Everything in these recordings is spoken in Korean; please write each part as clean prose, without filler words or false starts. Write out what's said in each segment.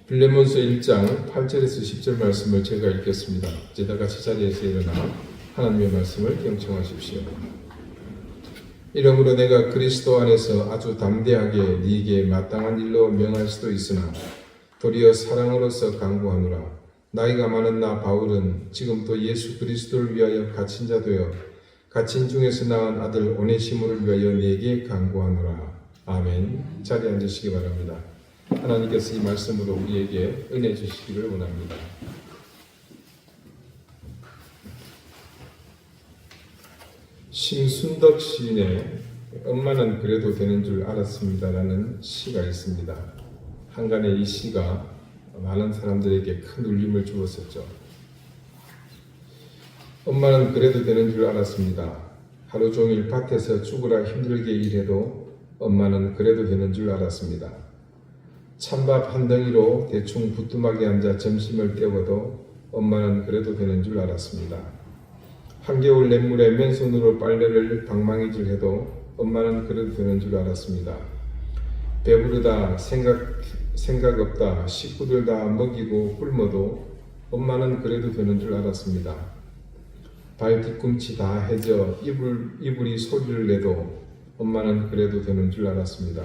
빌레몬서 1장 8절에서 10절 말씀을 제가 읽겠습니다. 이제 다 같이 자리에서 일어나 하나님의 말씀을 경청하십시오. 이러므로 내가 그리스도 안에서 아주 담대하게 네게 마땅한 일로 명할 수도 있으나 도리어 사랑으로서 강구하노라. 나이가 많은 나 바울은 지금 또 예수 그리스도를 위하여 갇힌 자 되어 갇힌 중에서 낳은 아들 오네시모를 위하여 네게 강구하노라. 아멘. 자리에 앉으시기 바랍니다. 하나님께서 이 말씀으로 우리에게 은혜 주시기를 원합니다. 심순덕 시인의 엄마는 그래도 되는 줄 알았습니다라는 시가 있습니다. 한간에 이 시가 많은 사람들에게 큰 울림을 주었었죠. 엄마는 그래도 되는 줄 알았습니다. 하루 종일 밭에서 죽으라 힘들게 일해도 엄마는 그래도 되는 줄 알았습니다. 찬밥 한 덩이로 대충 부뚜막에 앉아 점심을 때워도 엄마는 그래도 되는 줄 알았습니다. 한겨울 냇물에 맨손으로 빨래를 방망이질해도 엄마는 그래도 되는 줄 알았습니다. 배부르다 생각 없다 식구들 다 먹이고 굶어도 엄마는 그래도 되는 줄 알았습니다. 발 뒤꿈치 다 해져 이불이 소리를 내도 엄마는 그래도 되는 줄 알았습니다.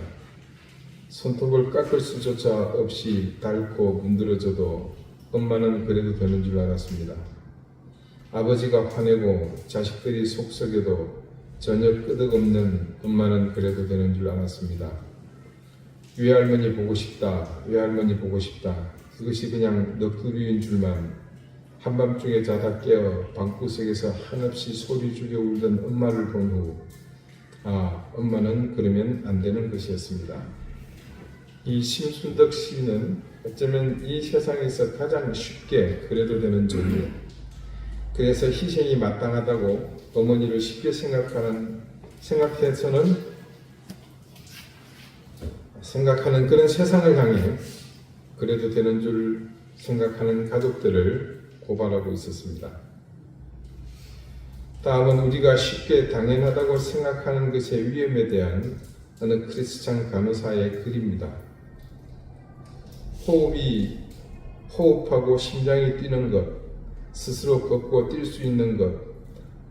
손톱을 깎을 수조차 없이 닳고 문드러져도 엄마는 그래도 되는 줄 알았습니다. 아버지가 화내고 자식들이 속썩여도 전혀 끄덕없는 엄마는 그래도 되는 줄 알았습니다. 외할머니 보고 싶다, 외할머니 보고 싶다. 그것이 그냥 넋두리인 줄만 한밤중에 자다 깨어 방구석에서 한없이 소리 죽여 울던 엄마를 본 후 엄마는 그러면 안 되는 것이었습니다. 이 심순덕 시인은 어쩌면 이 세상에서 가장 쉽게 그래도 되는 존재, 그래서 희생이 마땅하다고 어머니를 쉽게 생각하는 그런 세상을 향해 그래도 되는 줄 생각하는 가족들을 고발하고 있었습니다. 다음은 우리가 쉽게 당연하다고 생각하는 것의 위험에 대한 어느 크리스찬 간호사의 글입니다. 호흡하고 심장이 뛰는 것, 스스로 걷고 뛸 수 있는 것,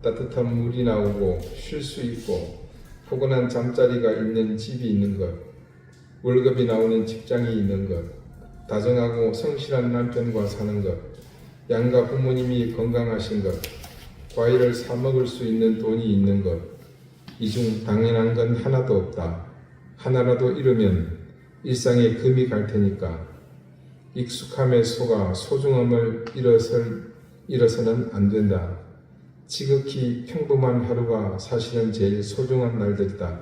따뜻한 물이 나오고 쉴 수 있고 포근한 잠자리가 있는 집이 있는 것, 월급이 나오는 직장이 있는 것, 다정하고 성실한 남편과 사는 것, 양가 부모님이 건강하신 것, 과일을 사 먹을 수 있는 돈이 있는 것, 이 중 당연한 건 하나도 없다. 하나라도 잃으면 일상에 금이 갈 테니까 익숙함에 속아 소중함을 잃어서는 안 된다. 지극히 평범한 하루가 사실은 제일 소중한 날들이다.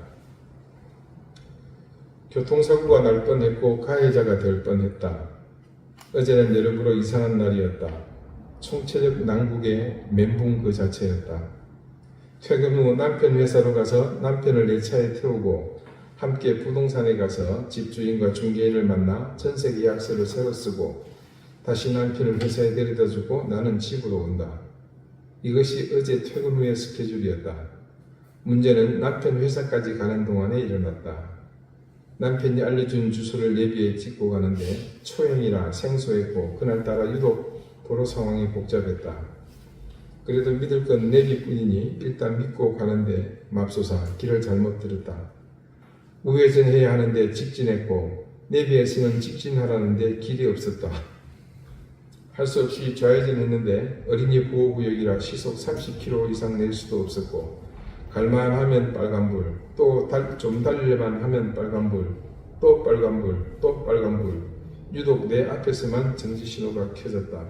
교통사고가 날 뻔했고 가해자가 될 뻔했다. 어제는 여러모로 이상한 날이었다. 총체적 난국의 멘붕 그 자체였다. 퇴근 후 남편 회사로 가서 남편을 내 차에 태우고 함께 부동산에 가서 집주인과 중개인을 만나 전세 계약서를 새로 쓰고 다시 남편을 회사에 데려다주고 나는 집으로 온다. 이것이 어제 퇴근 후의 스케줄이었다. 문제는 남편 회사까지 가는 동안에 일어났다. 남편이 알려준 주소를 내비에 찍고 가는데 초행이라 생소했고 그날따라 유독 도로 상황이 복잡했다. 그래도 믿을 건 내비뿐이니 일단 믿고 가는데 맙소사 길을 잘못 들었다. 우회전해야 하는데 직진했고 내비에서는 직진하라는데 길이 없었다. 할 수 없이 좌회전했는데 어린이 보호구역이라 시속 30km 이상 낼 수도 없었고 갈만하면 빨간불, 또 좀 달리려만 하면 빨간불, 또 빨간불, 또 빨간불. 유독 내 앞에서만 정지신호가 켜졌다.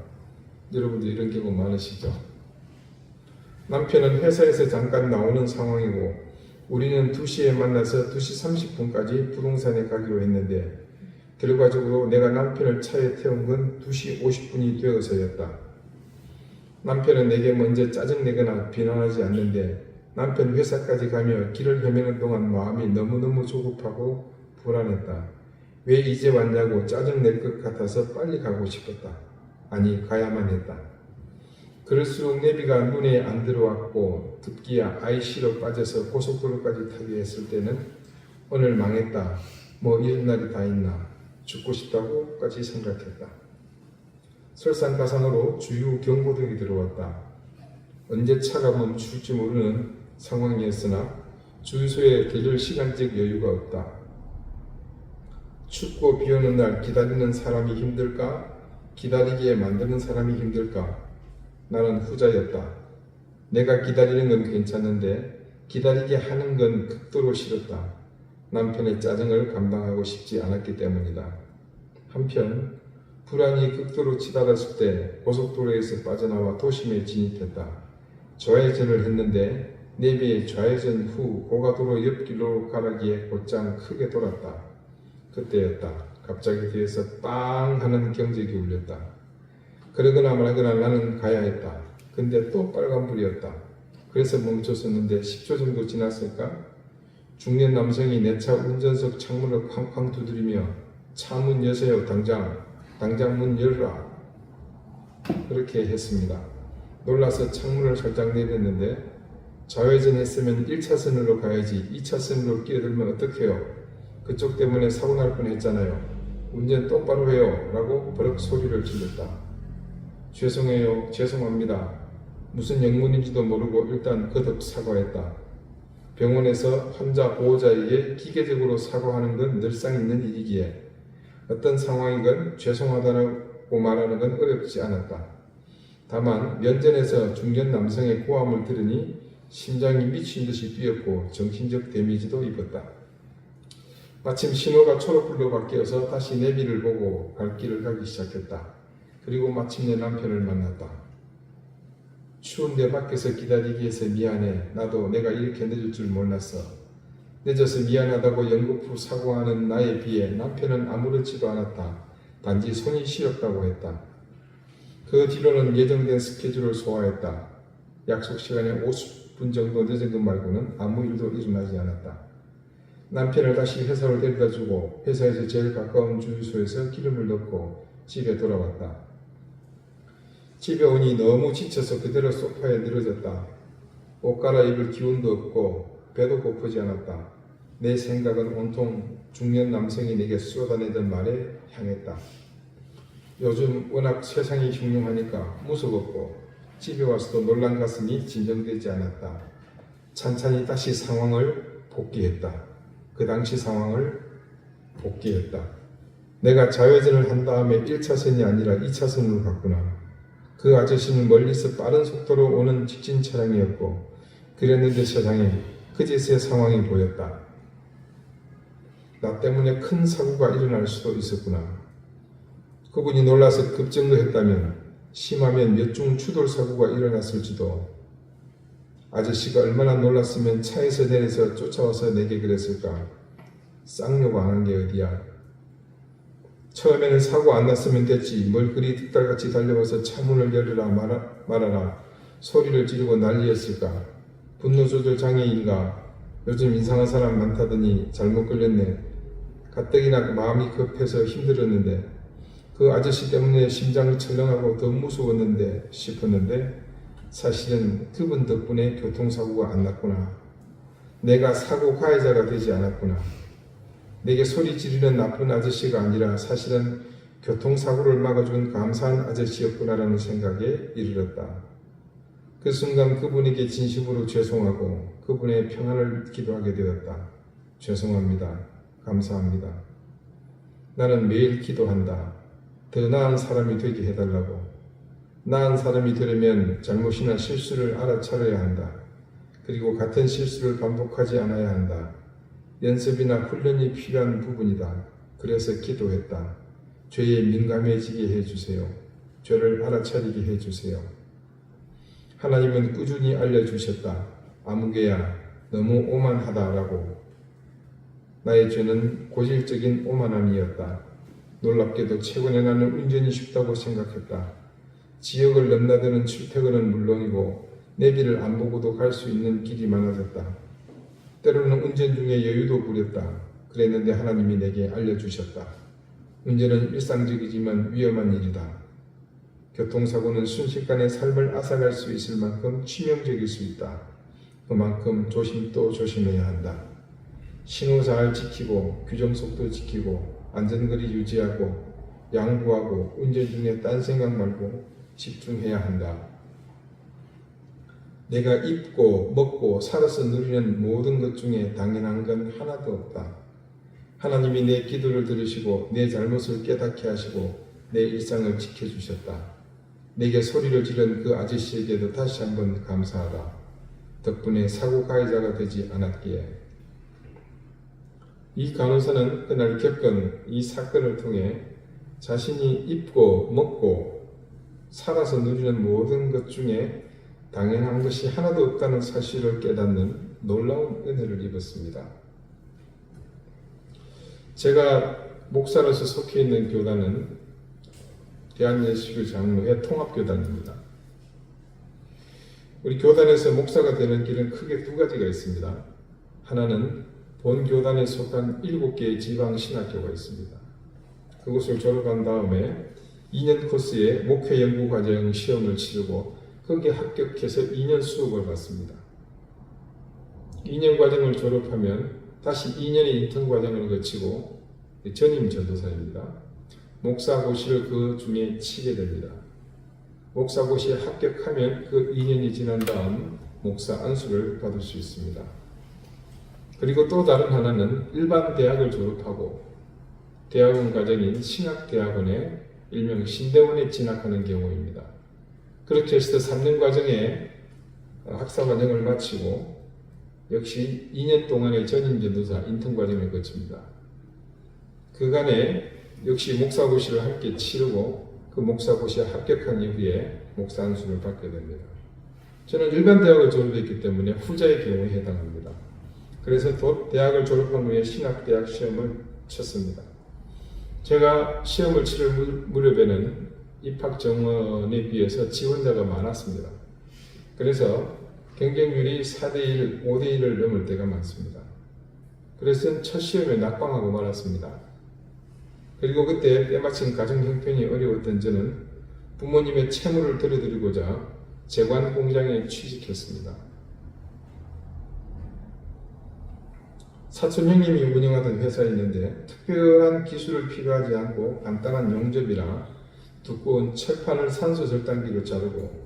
여러분들 이런 경우 많으시죠? 남편은 회사에서 잠깐 나오는 상황이고 우리는 2시에 만나서 2시 30분까지 부동산에 가기로 했는데 결과적으로 내가 남편을 차에 태운 건 2시 50분이 되어서였다. 남편은 내게 먼저 짜증내거나 비난하지 않는데 남편 회사까지 가며 길을 헤매는 동안 마음이 너무너무 조급하고 불안했다. 왜 이제 왔냐고 짜증낼 것 같아서 빨리 가고 싶었다. 아니 가야만 했다. 그럴수록 내비가 눈에 안 들어왔고 급기야 IC로 빠져서 고속도로까지 타게 했을 때는 오늘 망했다. 뭐 이런 날이 다 있나. 죽고 싶다고까지 생각했다. 설상가상으로 주유 경보등이 들어왔다. 언제 차가 멈출지 모르는 상황이었으나 주유소에 들릴 시간적 여유가 없다. 춥고 비오는 날 기다리는 사람이 힘들까? 기다리게 만드는 사람이 힘들까? 나는 후자였다. 내가 기다리는 건 괜찮은데 기다리게 하는 건 극도로 싫었다. 남편의 짜증을 감당하고 싶지 않았기 때문이다. 한편 불안이 극도로 치달았을 때 고속도로에서 빠져나와 도심에 진입했다. 좌회전을 했는데 내비의 좌회전 후 고가도로 옆길로 가라기에 곧장 크게 돌았다. 그때였다. 갑자기 뒤에서 빵 하는 경적이 울렸다. 그러거나 말거나 나는 가야 했다. 근데 또 빨간불이었다. 그래서 멈췄었는데 10초 정도 지났을까? 중년 남성이 내 차 운전석 창문을 쾅쾅 두드리며 차 문 여세요. 당장 문 열라. 그렇게 했습니다. 놀라서 창문을 살짝 내렸는데 좌회전 했으면 1차선으로 가야지 2차선으로 끼어들면 어떡해요? 그쪽 때문에 사고 날 뻔했잖아요. 운전 똑바로 해요. 라고 버럭 소리를 질렀다. 죄송해요. 죄송합니다. 무슨 영문인지도 모르고 일단 거듭 사과했다. 병원에서 환자 보호자에게 기계적으로 사과하는 건 늘상 있는 일이기에 어떤 상황이건 죄송하다고 말하는 건 어렵지 않았다. 다만 면전에서 중년 남성의 고함을 들으니 심장이 미친 듯이 뛰었고 정신적 데미지도 입었다. 마침 신호가 초록불로 바뀌어서 다시 내비를 보고 갈 길을 가기 시작했다. 그리고 마침내 남편을 만났다. 추운데 밖에서 기다리기 해서 미안해. 나도 내가 이렇게 늦을 줄 몰랐어. 늦어서 미안하다고 연거푸 사과하는 나에 비해 남편은 아무렇지도 않았다. 단지 손이 시렵다고 했다. 그 뒤로는 예정된 스케줄을 소화했다. 약속 시간에 50분 정도 늦은 것 말고는 아무 일도 일어나지 않았다. 남편을 다시 회사로 데려다주고 회사에서 제일 가까운 주유소에서 기름을 넣고 집에 돌아왔다. 집에 오니 너무 지쳐서 그대로 소파에 늘어졌다. 옷 갈아입을 기운도 없고 배도 고프지 않았다. 내 생각은 온통 중년 남성이 내게 쏟아내던 말에 향했다. 요즘 워낙 세상이 흉흉하니까 무섭고 집에 와서도 놀란 가슴이 진정되지 않았다. 찬찬히 다시 상황을 복귀했다. 그 당시 상황을 복귀했다. 내가 좌회전을 한 다음에 1차선이 아니라 2차선으로 갔구나. 그 아저씨는 멀리서 빠른 속도로 오는 직진 차량이었고 그랬는데 세상에 그제서야 상황이 보였다. 나 때문에 큰 사고가 일어날 수도 있었구나. 그분이 놀라서 급정도 했다면 심하면 몇 중 추돌 사고가 일어났을지도. 아저씨가 얼마나 놀랐으면 차에서 내려서 쫓아와서 내게 그랬을까. 쌍욕 안 한 게 어디야. 처음에는 사고 안 났으면 됐지. 뭘 그리 득달같이 달려와서 차문을 열으라 말아라 소리를 지르고 난리였을까. 분노조절 장애인가. 요즘 이상한 사람 많다더니 잘못 걸렸네. 가뜩이나 마음이 급해서 힘들었는데 그 아저씨 때문에 심장이 철렁하고 더 무서웠는데 싶었는데 사실은 그분 덕분에 교통사고가 안 났구나. 내가 사고 가해자가 되지 않았구나. 내게 소리 지르는 나쁜 아저씨가 아니라 사실은 교통사고를 막아준 감사한 아저씨였구나라는 생각에 이르렀다. 그 순간 그분에게 진심으로 죄송하고 그분의 평안을 기도하게 되었다. 죄송합니다. 감사합니다. 나는 매일 기도한다. 더 나은 사람이 되게 해달라고. 나은 사람이 되려면 잘못이나 실수를 알아차려야 한다. 그리고 같은 실수를 반복하지 않아야 한다. 연습이나 훈련이 필요한 부분이다. 그래서 기도했다. 죄에 민감해지게 해주세요. 죄를 알아차리게 해주세요. 하나님은 꾸준히 알려주셨다. 아무개야 너무 오만하다라고. 나의 죄는 고질적인 오만함이었다. 놀랍게도 최근에 나는 운전이 쉽다고 생각했다. 지역을 넘나드는 출퇴근은 물론이고 내비를 안 보고도 갈 수 있는 길이 많아졌다. 때로는 운전 중에 여유도 부렸다. 그랬는데 하나님이 내게 알려주셨다. 운전은 일상적이지만 위험한 일이다. 교통사고는 순식간에 삶을 앗아갈 수 있을 만큼 치명적일 수 있다. 그만큼 조심 또 조심해야 한다. 신호 잘 지키고 규정속도 지키고 안전거리 유지하고 양보하고 운전 중에 딴 생각 말고 집중해야 한다. 내가 입고 먹고 살아서 누리는 모든 것 중에 당연한 건 하나도 없다. 하나님이 내 기도를 들으시고 내 잘못을 깨닫게 하시고 내 일상을 지켜주셨다. 내게 소리를 지른 그 아저씨에게도 다시 한번 감사하다. 덕분에 사고 가해자가 되지 않았기에. 이 간호사는 그날 겪은 이 사건을 통해 자신이 입고 먹고 살아서 누리는 모든 것 중에 당연한 것이 하나도 없다는 사실을 깨닫는 놀라운 은혜를 입었습니다. 제가 목사로서 속해 있는 교단은 대한예수교 장로회 통합교단입니다. 우리 교단에서 목사가 되는 길은 크게 두 가지가 있습니다. 하나는 본 교단에 속한 7개의 지방 신학교가 있습니다. 그곳을 졸업한 다음에 2년 코스의 목회 연구 과정 시험을 치르고 거기에 합격해서 2년 수업을 받습니다. 2년 과정을 졸업하면 다시 2년의 인턴 과정을 거치고 전임 전도사입니다. 목사고시를 그 중에 치게 됩니다. 목사고시에 합격하면 그 2년이 지난 다음 목사 안수를 받을 수 있습니다. 그리고 또 다른 하나는 일반 대학을 졸업하고 대학원 과정인 신학대학원에 일명 신대원에 진학하는 경우입니다. 그렇게 해서 3년 과정에 학사 과정을 마치고 역시 2년 동안의 전임 전도사 인턴 과정을 거칩니다. 그간에 역시 목사고시를 함께 치르고 그 목사고시에 합격한 이후에 목사 안수를 받게 됩니다. 저는 일반 대학을 졸업했기 때문에 후자의 경우에 해당합니다. 그래서 대학을 졸업한 후에 신학대학 시험을 쳤습니다. 제가 시험을 치를 무렵에는 입학 정원에 비해서 지원자가 많았습니다. 그래서 경쟁률이 4대1, 5대1을 넘을 때가 많습니다. 그래서 첫 시험에 낙방하고 말았습니다. 그리고 그때 때마침 가정 형편이 어려웠던 저는 부모님의 채무를 들어드리고자 제관 공장에 취직했습니다. 사촌 형님이 운영하던 회사였는데 특별한 기술을 필요하지 않고 간단한 용접이라 두꺼운 철판을 산소 절단기로 자르고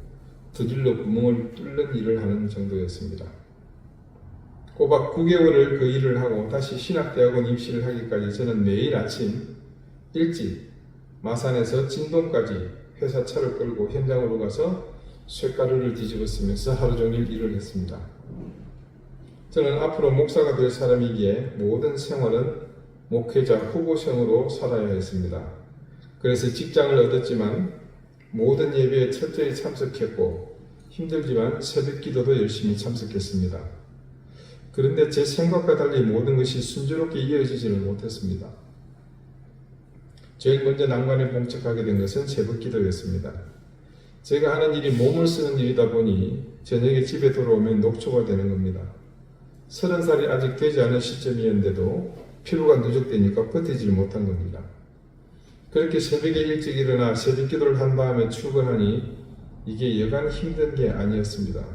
드릴로 구멍을 뚫는 일을 하는 정도였습니다. 꼬박 9개월을 그 일을 하고 다시 신학대학원 입시를 하기까지 저는 매일 아침 일찍 마산에서 진동까지 회사 차를 끌고 현장으로 가서 쇳가루를 뒤집어 쓰면서 하루 종일 일을 했습니다. 저는 앞으로 목사가 될 사람이기에 모든 생활은 목회자 후보생으로 살아야 했습니다. 그래서 직장을 얻었지만 모든 예배에 철저히 참석했고 힘들지만 새벽 기도도 열심히 참석했습니다. 그런데 제 생각과 달리 모든 것이 순조롭게 이어지지는 못했습니다. 제일 먼저 난관에 봉착하게 된 것은 새벽 기도였습니다. 제가 하는 일이 몸을 쓰는 일이다 보니 저녁에 집에 돌아오면 녹초가 되는 겁니다. 30살이 아직 되지 않은 시점이었는데도 피로가 누적되니까 버티질 못한 겁니다. 그렇게 새벽에 일찍 일어나 새벽 기도를 한 다음에 출근하니 이게 여간 힘든 게 아니었습니다.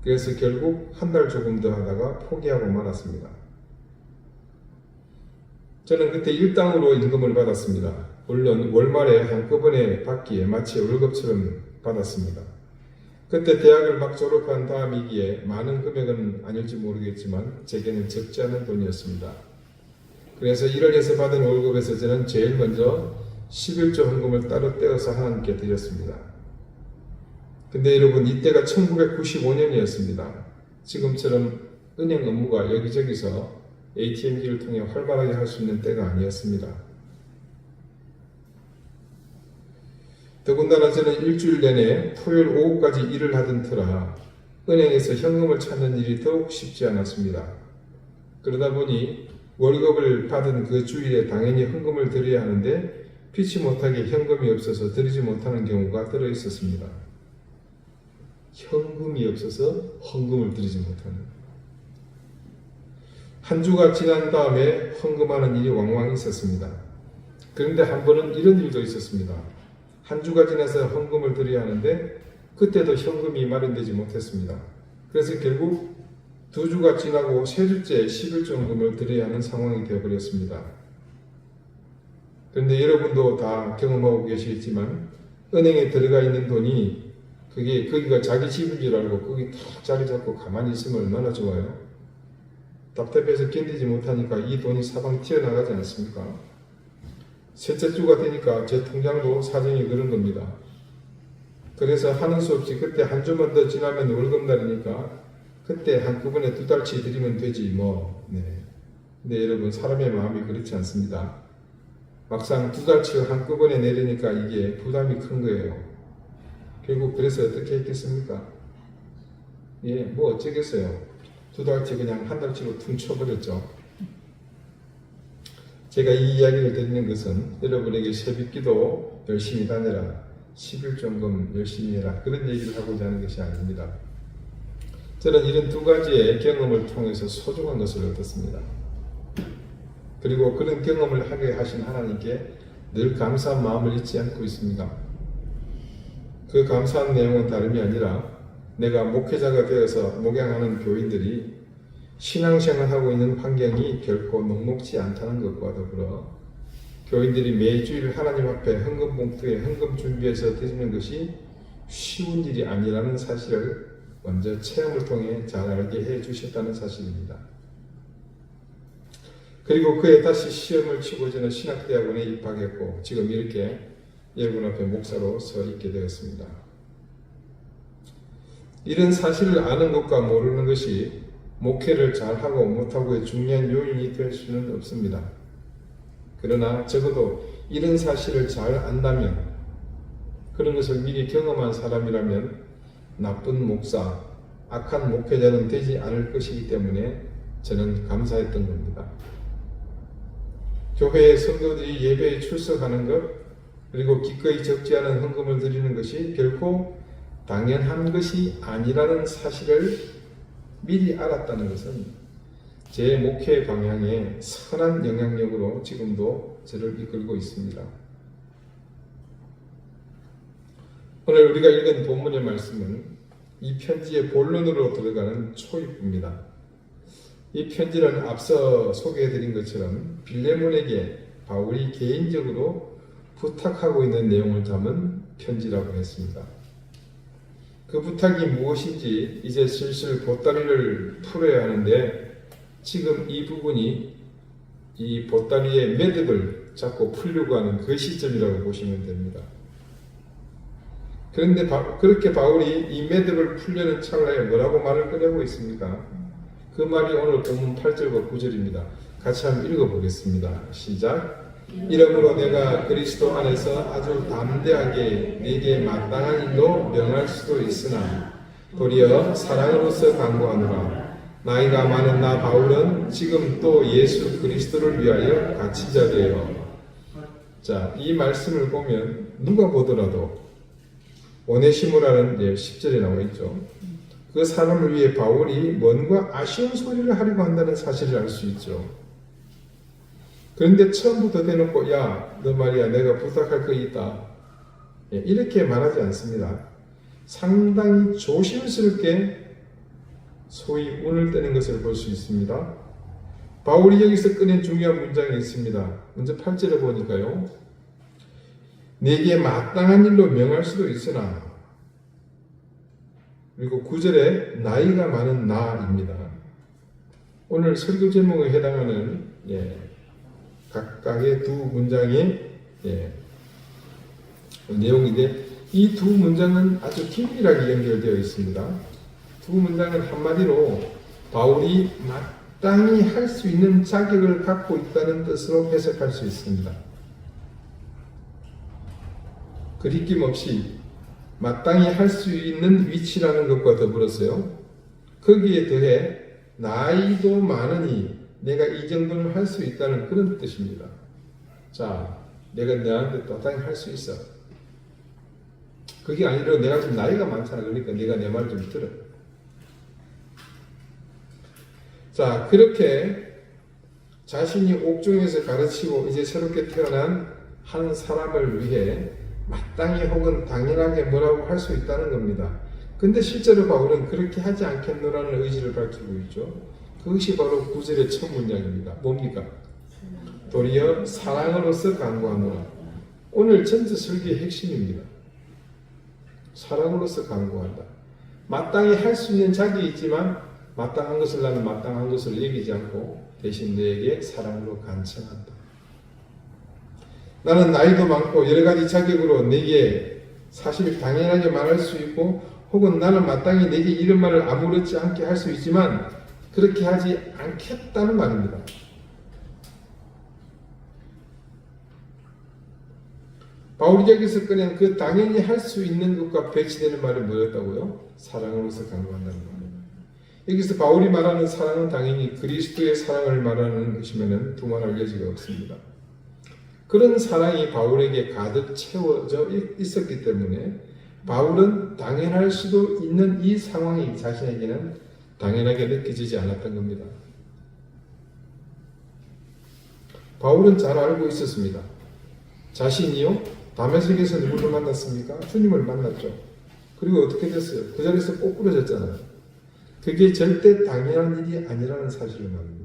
그래서 결국 한 달 조금 더 하다가 포기하고 말았습니다. 저는 그때 일당으로 임금을 받았습니다. 물론 월말에 한꺼번에 받기에 마치 월급처럼 받았습니다. 그때 대학을 막 졸업한 다음이기에 많은 금액은 아닐지 모르겠지만 제게는 적지 않은 돈이었습니다. 그래서 일을 해서 받은 월급에서 저는 제일 먼저 11조 헌금을 따로 떼어서 하나님께 드렸습니다. 근데 여러분 이때가 1995년이었습니다. 지금처럼 은행 업무가 여기저기서 ATM기를 통해 활발하게 할 수 있는 때가 아니었습니다. 더군다나 저는 일주일 내내 토요일 오후까지 일을 하던 터라 은행에서 현금을 찾는 일이 더욱 쉽지 않았습니다. 그러다 보니 월급을 받은 그 주일에 당연히 헌금을 드려야 하는데 피치 못하게 현금이 없어서 드리지 못하는 경우가 들어 있었습니다. 현금이 없어서 헌금을 드리지 못하는. 한 주가 지난 다음에 헌금하는 일이 왕왕 있었습니다. 그런데 한 번은 이런 일도 있었습니다. 한 주가 지나서 헌금을 드려야 하는데 그때도 현금이 마련되지 못했습니다. 그래서 결국 2주가 지나고 3주째 11조 헌금을 드려야 하는 상황이 되어버렸습니다. 그런데 여러분도 다 경험하고 계시겠지만 은행에 들어가 있는 돈이 거기가 자기 집인 줄 알고 거기 탁 자리 잡고 가만히 있으면 얼마나 좋아요. 답답해서 견디지 못하니까 이 돈이 사방 튀어나가지 않습니까? 셋째 주가 되니까 제 통장도 사정이 그런 겁니다. 그래서 하는 수 없이 그때 한 주만 더 지나면 월급날이니까 그때 한꺼번에 2달치 드리면 되지 뭐. 네. 근데 여러분 사람의 마음이 그렇지 않습니다. 막상 2달치 한꺼번에 내리니까 이게 부담이 큰 거예요. 결국 그래서 어떻게 했겠습니까? 예, 뭐 어쩌겠어요. 2달치 그냥 한 달치로 퉁쳐버렸죠. 제가 이 이야기를 드리는 것은 여러분에게 새벽기도 열심히 다녀라, 11종금 열심히 해라, 그런 얘기를 하고자 하는 것이 아닙니다. 저는 이런 두 가지의 경험을 통해서 소중한 것을 얻었습니다. 그리고 그런 경험을 하게 하신 하나님께 늘 감사한 마음을 잊지 않고 있습니다. 그 감사한 내용은 다름이 아니라 내가 목회자가 되어서 목양하는 교인들이 신앙생활하고 있는 환경이 결코 녹록지 않다는 것과 더불어 교인들이 매주일 하나님 앞에 헌금 봉투에 헌금 준비해서 드리는 것이 쉬운 일이 아니라는 사실을 먼저 체험을 통해 잘 알게 해 주셨다는 사실입니다. 그리고 그에 다시 시험을 치고 저는 신학대학원에 입학했고 지금 이렇게 여러분 앞에 목사로 서 있게 되었습니다. 이런 사실을 아는 것과 모르는 것이 목회를 잘하고 못하고의 중요한 요인이 될 수는 없습니다. 그러나 적어도 이런 사실을 잘 안다면, 그런 것을 미리 경험한 사람이라면 나쁜 목사, 악한 목회자는 되지 않을 것이기 때문에 저는 감사했던 겁니다. 교회의 성도들이 예배에 출석하는 것, 그리고 기꺼이 적지 않은 헌금을 드리는 것이 결코 당연한 것이 아니라는 사실을 미리 알았다는 것은 제 목회 방향에 선한 영향력으로 지금도 저를 이끌고 있습니다. 오늘 우리가 읽은 본문의 말씀은 이 편지의 본론으로 들어가는 초입부입니다. 이 편지는 앞서 소개해드린 것처럼 빌레몬에게 바울이 개인적으로 부탁하고 있는 내용을 담은 편지라고 했습니다. 그 부탁이 무엇인지 이제 슬슬 보따리를 풀어야 하는데 지금 이 부분이 이 보따리의 매듭을 잡고 풀려고 하는 그 시점이라고 보시면 됩니다. 그런데 그렇게 바울이 이 매듭을 풀려는 찰나에 뭐라고 말을 꺼내고 있습니까? 그 말이 오늘 본문 8절과 9절입니다. 같이 한번 읽어보겠습니다. 시작. 이러므로 내가 그리스도 안에서 아주 담대하게 네게 마땅한 일로 명할 수도 있으나 도리어 사랑으로서 강구하노라. 나이가 많은 나 바울은 지금 또 예수 그리스도를 위하여 갇힌자 되어. 자, 이 말씀을 보면 누가 보더라도 오네시모라는 10절에 나와 있죠. 그 사람을 위해 바울이 뭔가 아쉬운 소리를 하려고 한다는 사실을 알 수 있죠. 그런데 처음부터 대놓고 야, 너 말이야 내가 부탁할 거 있다, 이렇게 말하지 않습니다. 상당히 조심스럽게 소위 운을 떼는 것을 볼 수 있습니다. 바울이 여기서 꺼낸 중요한 문장이 있습니다. 먼저 8절에 보니까요, 내게 마땅한 일로 명할 수도 있으나, 그리고 9절에 나이가 많은 나입니다. 오늘 설교 제목에 해당하는 각각의 두 문장의 내용인데 이 두 문장은 아주 긴밀하게 연결되어 있습니다. 두 문장은 한마디로 바울이 마땅히 할 수 있는 자격을 갖고 있다는 뜻으로 해석할 수 있습니다. 그리낌 없이 마땅히 할 수 있는 위치라는 것과 더불어서요, 거기에 더해 나이도 많으니 내가 이 정도는 할 수 있다는 그런 뜻입니다. 자, 내가 너한테 마땅히 할 수 있어. 그게 아니라 내가 좀 나이가 많잖아. 그러니까 내가 내 말 좀 들어. 자, 그렇게 자신이 옥중에서 가르치고 이제 새롭게 태어난 한 사람을 위해 마땅히 혹은 당연하게 뭐라고 할 수 있다는 겁니다. 근데 실제로 바울은 그렇게 하지 않겠노라는 의지를 밝히고 있죠. 그것이 바로 9절의 첫 문장입니다. 뭡니까? 도리어 사랑으로서 간구하노라. 오늘 전체 설교의 핵심입니다. 사랑으로서 간구한다. 마땅히 할 수 있는 자격이 있지만 마땅한 것을 나는 마땅한 것을 여기지 않고 대신 너에게 사랑으로 간청한다. 나는 나이도 많고 여러 가지 자격으로 내게 사실 당연하게 말할 수 있고 혹은 나는 마땅히 내게 이런 말을 아무렇지 않게 할 수 있지만 그렇게 하지 않겠다는 말입니다. 바울이 여기서 꺼낸 그 당연히 할 수 있는 것과 배치되는 말이 뭐였다고요? 사랑으로서 간구한다는 말입니다. 여기서 바울이 말하는 사랑은 당연히 그리스도의 사랑을 말하는 것이면 두말할 여지가 없습니다. 그런 사랑이 바울에게 가득 채워져 있었기 때문에 바울은 당연할 수도 있는 이 상황이 자신에게는 당연하게 느껴지지 않았던 겁니다. 바울은 잘 알고 있었습니다. 자신이요? 다메섹에서 누구를 만났습니까? 주님을 만났죠. 그리고 어떻게 됐어요? 그 자리에서 꼭 부러졌잖아요. 그게 절대 당연한 일이 아니라는 사실을 말합니다.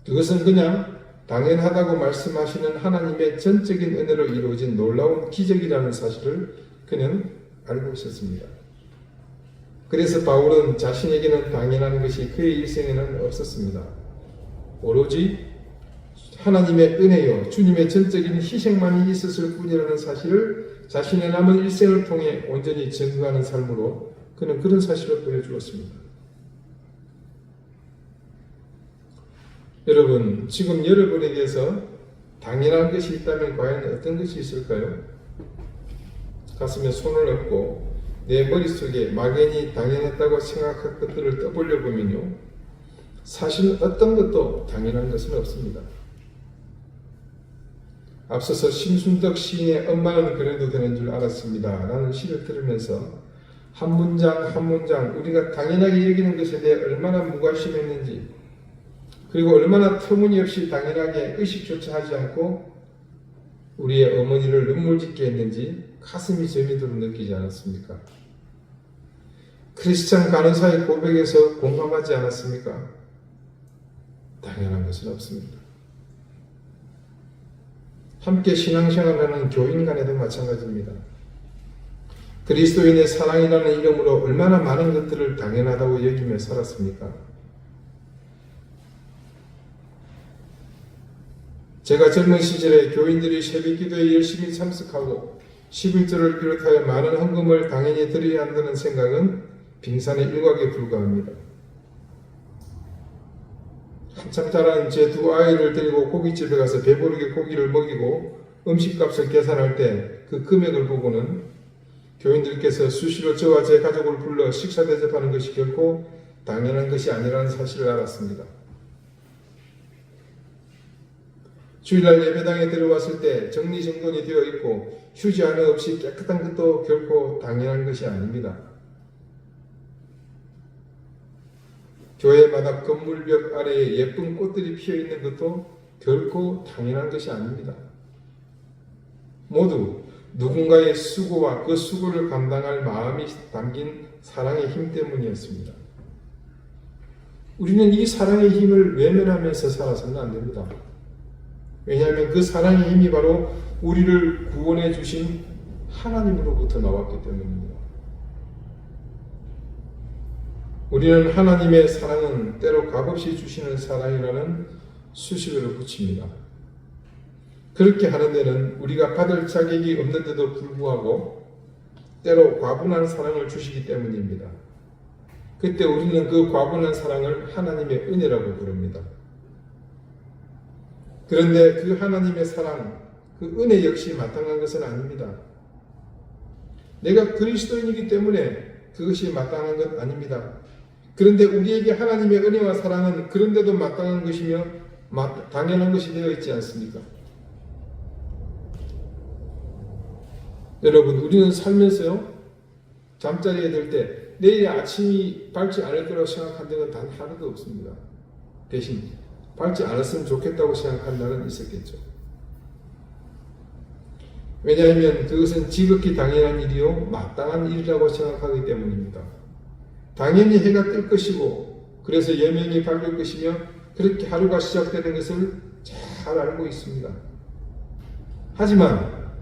그것은 그냥 당연하다고 말씀하시는 하나님의 전적인 은혜로 이루어진 놀라운 기적이라는 사실을 그는 알고 있었습니다. 그래서 바울은 자신에게는 당연한 것이 그의 일생에는 없었습니다. 오로지 하나님의 은혜요 주님의 전적인 희생만이 있었을 뿐이라는 사실을 자신의 남은 일생을 통해 온전히 증거하는 삶으로 그는 그런 사실을 보여주었습니다. 여러분, 지금 여러분에게서 당연한 것이 있다면 과연 어떤 것이 있을까요? 가슴에 손을 얹고 내 머릿속에 막연히 당연했다고 생각할 것들을 떠벌려 보면요, 사실 어떤 것도 당연한 것은 없습니다. 앞서서 심순덕 시인의 엄마는 그래도 되는 줄 알았습니다 라는 시를 들으면서 한 문장 한 문장 우리가 당연하게 여기는 것에 대해 얼마나 무관심했는지, 그리고 얼마나 터무니없이 당연하게 의식조차 하지 않고 우리의 어머니를 눈물 짓게 했는지 가슴이 저리도록 느끼지 않았습니까? 크리스찬 간호사의 고백에서 공감하지 않았습니까? 당연한 것은 없습니다. 함께 신앙생활하는 교인 간에도 마찬가지입니다. 그리스도인의 사랑이라는 이름으로 얼마나 많은 것들을 당연하다고 여기며 살았습니까? 제가 젊은 시절에 교인들이 새벽기도에 열심히 참석하고 11조를 비롯하여 많은 헌금을 당연히 드려야 한다는 생각은 빙산의 일각에 불과합니다. 한참 자란 제 두 아이를 데리고 고깃집에 가서 배부르게 고기를 먹이고 음식값을 계산할 때 그 금액을 보고는 교인들께서 수시로 저와 제 가족을 불러 식사 대접하는 것이 결코 당연한 것이 아니라는 사실을 알았습니다. 주일날 예배당에 들어왔을 때 정리정돈이 되어 있고 휴지 하나 없이 깨끗한 것도 결코 당연한 것이 아닙니다. 교회마다 건물벽 아래에 예쁜 꽃들이 피어 있는 것도 결코 당연한 것이 아닙니다. 모두 누군가의 수고와 그 수고를 감당할 마음이 담긴 사랑의 힘 때문이었습니다. 우리는 이 사랑의 힘을 외면하면서 살아서는 안 됩니다. 왜냐하면 그 사랑의 힘이 바로 우리를 구원해 주신 하나님으로부터 나왔기 때문입니다. 우리는 하나님의 사랑은 때로 값없이 주시는 사랑이라는 수식어를 붙입니다. 그렇게 하는 데는 우리가 받을 자격이 없는데도 불구하고 때로 과분한 사랑을 주시기 때문입니다. 그때 우리는 그 과분한 사랑을 하나님의 은혜라고 부릅니다. 그런데 그 하나님의 사랑, 그 은혜 역시 마땅한 것은 아닙니다. 내가 그리스도인이기 때문에 그것이 마땅한 것 아닙니다. 그런데 우리에게 하나님의 은혜와 사랑은 그런데도 마땅한 것이며 당연한 것이 되어 있지 않습니까? 여러분, 우리는 살면서요, 잠자리에 들 때 내일 아침이 밝지 않을 거라고 생각한 적은 단 하루도 없습니다. 대신 밝지 않았으면 좋겠다고 생각한 날은 있었겠죠. 왜냐하면 그것은 지극히 당연한 일이요 마땅한 일이라고 생각하기 때문입니다. 당연히 해가 뜰 것이고 그래서 여명이 바뀔 것이며 그렇게 하루가 시작되는 것을 잘 알고 있습니다. 하지만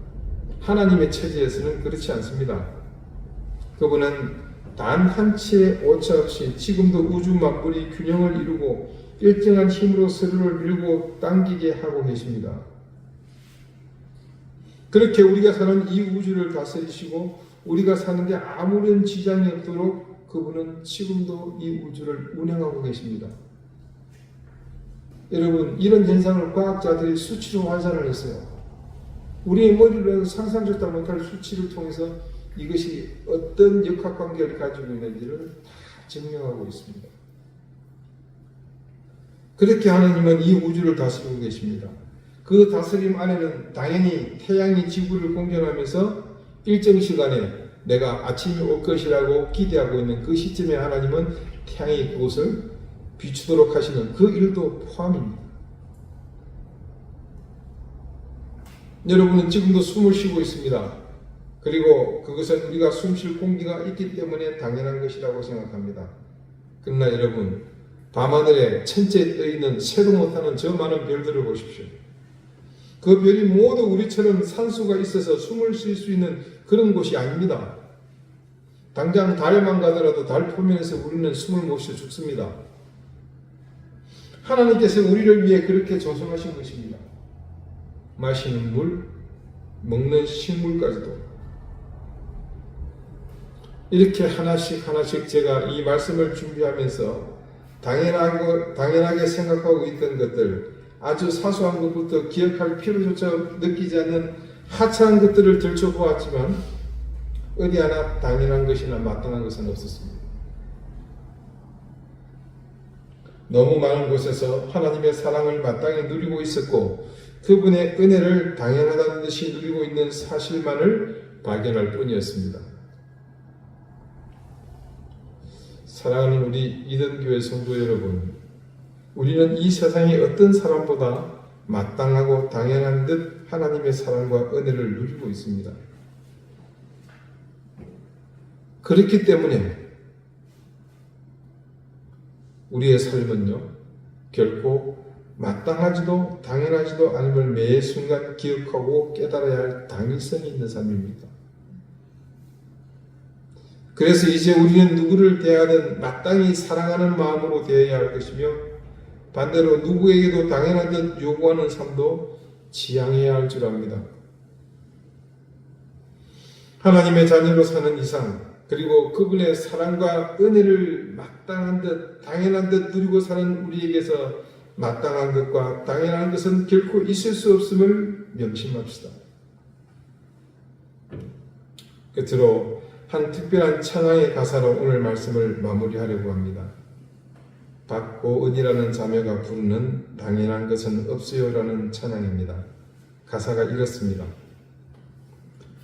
하나님의 체제에서는 그렇지 않습니다. 그분은 단 한 치의 오차 없이 지금도 우주 만물이 균형을 이루고 일정한 힘으로 서로를 밀고 당기게 하고 계십니다. 그렇게 우리가 사는 이 우주를 다스리시고 우리가 사는 게 아무런 지장이 없도록 그분은 지금도 이 우주를 운영하고 계십니다. 여러분, 이런 현상을 과학자들이 수치로 환산을 했어요. 우리의 머리로 상상조차 못할 수치를 통해서 이것이 어떤 역학관계를 가지고 있는지를 다 증명하고 있습니다. 그렇게 하나님은 이 우주를 다스리고 계십니다. 그 다스림 안에는 당연히 태양이 지구를 공전하면서 일정 시간에 내가 아침이 올 것이라고 기대하고 있는 그 시점에 하나님은 태양이 그곳을 비추도록 하시는 그 일도 포함입니다. 여러분은 지금도 숨을 쉬고 있습니다. 그리고 그것은 우리가 숨쉴 공기가 있기 때문에 당연한 것이라고 생각합니다. 그러나 여러분, 밤하늘에 천체에 떠있는 새도 못하는 저 많은 별들을 보십시오. 그 별이 모두 우리처럼 산소가 있어서 숨을 쉴 수 있는 그런 곳이 아닙니다. 당장 달에만 가더라도 달 표면에서 우리는 숨을 못 쉬어 죽습니다. 하나님께서 우리를 위해 그렇게 조성하신 것입니다. 마시는 물, 먹는 식물까지도. 이렇게 하나씩 제가 이 말씀을 준비하면서 당연하게 생각하고 있던 것들, 아주 사소한 것부터 기억할 필요조차 느끼지 않는 하찮은 것들을 들춰보았지만 어디 하나 당연한 것이나 마땅한 것은 없었습니다. 너무 많은 곳에서 하나님의 사랑을 마땅히 누리고 있었고 그분의 은혜를 당연하다는 듯이 누리고 있는 사실만을 발견할 뿐이었습니다. 사랑하는 우리 이든교회 성도 여러분, 우리는 이 세상의 어떤 사람보다 마땅하고 당연한 듯 하나님의 사랑과 은혜를 누리고 있습니다. 그렇기 때문에 우리의 삶은요, 결코 마땅하지도 당연하지도 않음을 매 순간 기억하고 깨달아야 할 당위성이 있는 삶입니다. 그래서 이제 우리는 누구를 대하든 마땅히 사랑하는 마음으로 대해야 할 것이며 반대로 누구에게도 당연한 듯 요구하는 삶도 지향해야 할 줄 압니다. 하나님의 자녀로 사는 이상, 그리고 그분의 사랑과 은혜를 마땅한 듯 당연한 듯 누리고 사는 우리에게서 마땅한 것과 당연한 것은 결코 있을 수 없음을 명심합시다. 끝으로 한 특별한 찬양의 가사로 오늘 말씀을 마무리하려고 합니다. 박고은이라는 자매가 부르는 당연한 것은 없어요라는 찬양입니다. 가사가 이렇습니다.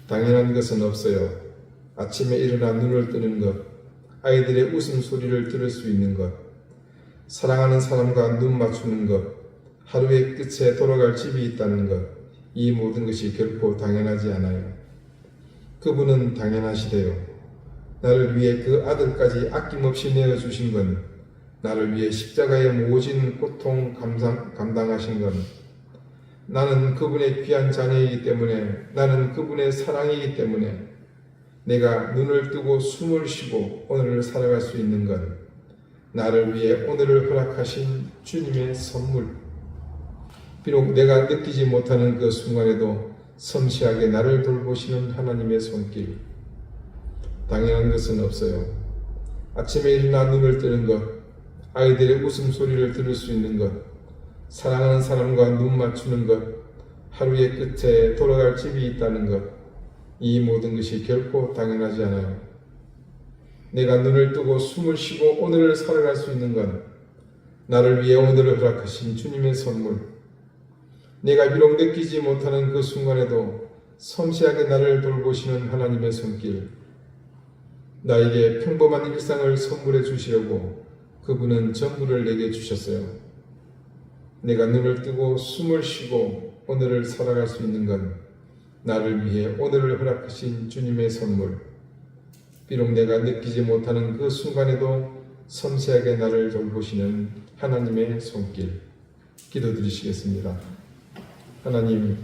당연한 것은 없어요. 아침에 일어나 눈을 뜨는 것, 아이들의 웃음소리를 들을 수 있는 것, 사랑하는 사람과 눈 맞추는 것, 하루의 끝에 돌아갈 집이 있다는 것, 이 모든 것이 결코 당연하지 않아요. 그분은 당연하시대요. 나를 위해 그 아들까지 아낌없이 내어주신 건, 나를 위해 십자가의 모진 고통 감당하신 건, 나는 그분의 귀한 자녀이기 때문에, 나는 그분의 사랑이기 때문에 내가 눈을 뜨고 숨을 쉬고 오늘을 살아갈 수 있는 건 나를 위해 오늘을 허락하신 주님의 선물. 비록 내가 느끼지 못하는 그 순간에도 섬세하게 나를 돌보시는 하나님의 손길. 당연한 것은 없어요. 아침에 일어나 눈을 뜨는 것, 아이들의 웃음소리를 들을 수 있는 것, 사랑하는 사람과 눈 맞추는 것, 하루의 끝에 돌아갈 집이 있다는 것, 이 모든 것이 결코 당연하지 않아요. 내가 눈을 뜨고 숨을 쉬고 오늘을 살아갈 수 있는 건 나를 위해 오늘을 허락하신 주님의 선물. 내가 비록 느끼지 못하는 그 순간에도 섬세하게 나를 돌보시는 하나님의 손길. 나에게 평범한 일상을 선물해 주시려고 그분은 전부를 내게 주셨어요. 내가 눈을 뜨고 숨을 쉬고 오늘을 살아갈 수 있는 건 나를 위해 오늘을 허락하신 주님의 선물. 비록 내가 느끼지 못하는 그 순간에도 섬세하게 나를 돌보시는 하나님의 손길 기도드리시겠습니다. 하나님,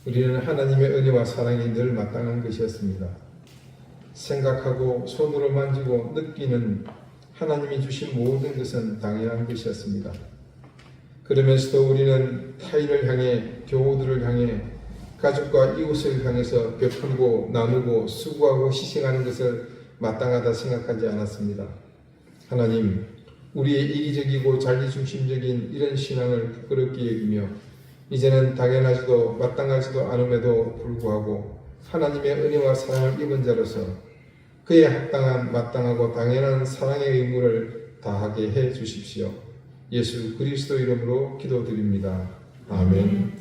우리는 하나님의 은혜와 사랑이 늘 마땅한 것이었습니다. 생각하고 손으로 만지고 느끼는 하나님이 주신 모든 것은 당연한 것이었습니다. 그러면서도 우리는 타인을 향해, 교우들을 향해, 가족과 이웃을 향해서 베풀고 나누고 수고하고 희생하는 것을 마땅하다 생각하지 않았습니다. 하나님, 우리의 이기적이고 자기중심적인 이런 신앙을 부끄럽게 여기며 이제는 당연하지도 마땅하지도 않음에도 불구하고 하나님의 은혜와 사랑을 입은 자로서 그에 합당한 마땅하고 당연한 사랑의 의무를 다하게 해 주십시오. 예수 그리스도 이름으로 기도드립니다. 아멘.